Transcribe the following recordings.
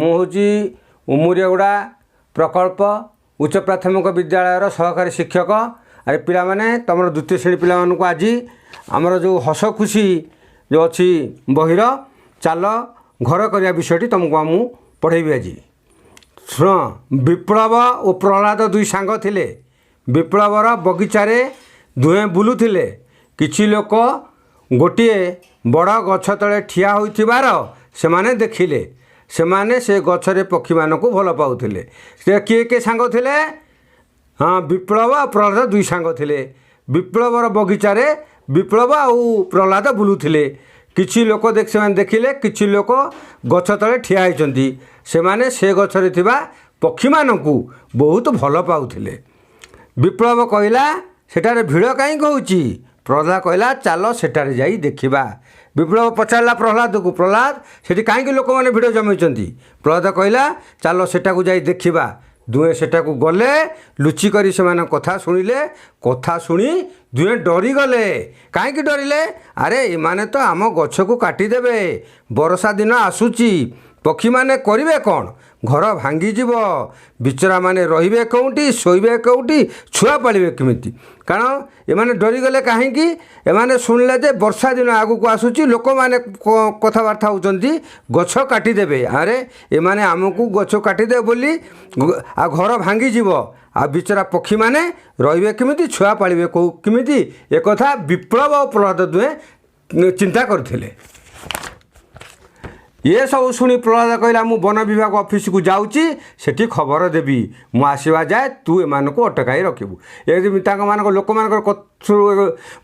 मुझे उमुरियागुड़ा प्रकल्प उच्च प्राथमिक विद्यालय सहकारी शिक्षक। अरे पिला माने तुम द्वितीय श्रेणी पिला आज आमर जो हस खुशी जो अच्छी बहिर चाल घर करने विषयटी तुमको मुझे पढ़ेबी आज। शुण विप्लव और प्रहलाद दुई सांग थिले। विप्लवर बगीचारे दुहें बुलुथिले। किछि लोक गोटे बड़ गछ तले ठिया होइथिबार सेमाने देखिले। सेमाने से गछरे पक्षी मानकु भल पाउथिले। से किए सांग थिले? हाँ, विप्लव और प्रहलाद दुई सांग थिले। विप्लवर बगीचारे विप्लव और प्रहलाद बुलुथिले। किछि लोक देखिले किछि लोक गछ तले ठिया होइचंती। सेमाने से गछरे थिबा पक्षी मानकु बहुत भल पाउथिले। विप्लव कहला सेटारे भिड़ कहीं होउची? प्रहलाद कहला चलो सेटारे जाई देखिबा। विप्लव पचारा प्रहलाद को, प्रहलाद सेठी कहीं लोक मैंने भिड़ जमाइचंती? प्रहलाद कहला चलो सेटाकू जाई देखिबा। दुहे सेटाकू गले लुचिकरी से कथा शुणिले। कथा शुणी दुहे डरी गले। कहीं डरिले? अरे एमाने तो आम गछ को काटिदेवे। वर्षा दिन आसुची, पक्षी माने करिवे कौन? घर भांगीजीव। बिचरा माने रहिबे कौटी, शोइबे कौटी, छुआ पालिबे केमिति? कारण एमाने डरीगले कहीं एमाने शुणिले जे वर्षा दिन आगु को आसुची, लोक माने कथबार्ता होउचंती गछ काटिदेवे। अरे एमाने आमको गछ काटिदेवे बोली आ घर भांगीजीव। आ बिचरा पक्षी माने रहिबे केमिति, छुआ पालिबे केमिति? एक कथा विप्लव और प्रहलाद दुहे चिंता करथिले। ये सब शुणी प्रहलाद कहला मु वन विभाग ऑफिस को जाऊँगी, सेठी खबर देवी। मु आसवा जाए तू एमान को अटकाई रखिबू। ये लोक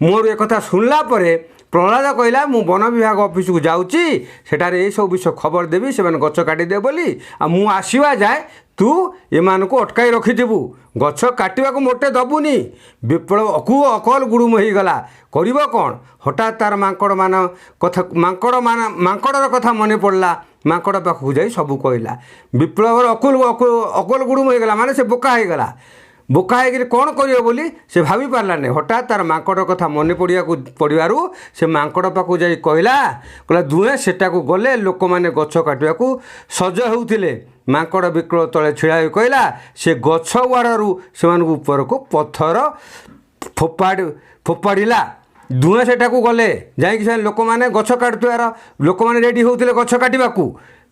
मोर एक कथा शुणला परे प्रहलाद कहला मु वन विभाग ऑफिस को जाऊँगी, सेठारे ये सब विषय खबर देवी। से गछ काटिदे बोली आ मु आसवा जाए तू एमान को अटकाई रखिथबू। गछ काटिबा को मोटे दबुनी। विप्लव अकल गुड़ुम हो गला। कर कौन? हठात तार मांकड़ मान कथा मांकड़र कथा मन पड़ला। मांकड़ पाखक जाई सब कहला। विप्लवर अकल गुड़ुम हो गला माने से बोका हो गला। बोका होकर कौन कर बोली से भाभी पार्लानी। हठात तार मांकड़ कथा मन पड़ू से मांकड़ पाखक जाई कहला दुहे सेटाकू गले। लोक मैंने गछ काटिया सज होउथिले। मांकड़ विकल तले छिड़ा कहला से गछ वाड़ू से ऊपर को पत्थर फोपाड़ा। दुहे सेटाकू गले जाइए लोक मैंने गछ काटुआर लोक मैंने रेडी होते गछ काटवाकू।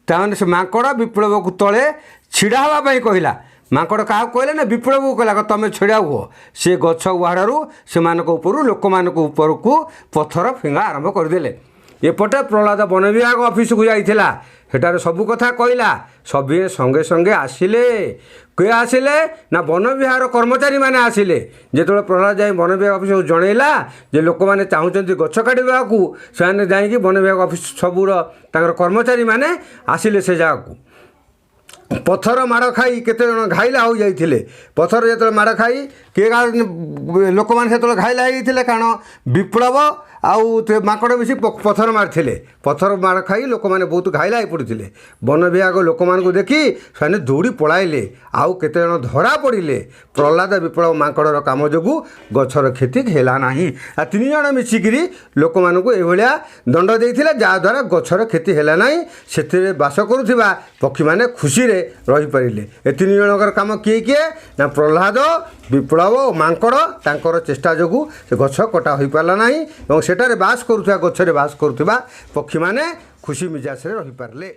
ताने से मांकड़ विप्लव को तले छिड़ा हाँवाई कहला। मांकड़ क्या कहले ना विप्लव को कहला तुम छिड़ा हुआ। से गछ वाड़ू से लोक मान ऊपर को पत्थर फिंगा आरंभ करदे। एपटे प्रहलाद वन विभाग ऑफिस को जाइथिला। सेटारे सबू कथा कहला। सभी संगे संगे आसिले। किए आसिले ना वन विभाग कर्मचारी माने आसिले। जिते प्रहलाद जाए वन विभाग ऑफिस को जनइला जे लोक मैंने चाहूँगी गछ काटा से जाकि वन विभाग ऑफिस सबूर कर्मचारी माने आसिले से जगह। पत्थर माड़ खाई केते जन घाइला हो जाइथिले। पत्थर जो माड़ खाई किए लोक मैंने से घाइला होते कारण विप्लव आउ माकड़ मिसी पत्थर मारी। पत्थर माड़ खाई लोक मैंने बहुत घाइला पड़ते। वन विभाग लोक मान देखी से दौड़ी पलाइले। आउ केते जन धरा पड़े। प्रहलाद विप्लव माकड़र काम जो गछर क्षति है ना। तीन जन मिसिकी लोक मानक एभलिया दंड देइथिले जहाँद्वारा गछर क्षति है ना। से बास करुवा पक्षी मैंने खुशी रही पारे। ए तीन जनकर काम किए किए ना प्रहलाद विप्लव मांकड़ तांकर चेष्टा जो से गछ कटा हो पारा ना। सेठारे बास करुवा गछरे बास करुवा पक्षी मैंने खुशी मिजाज रही पारे।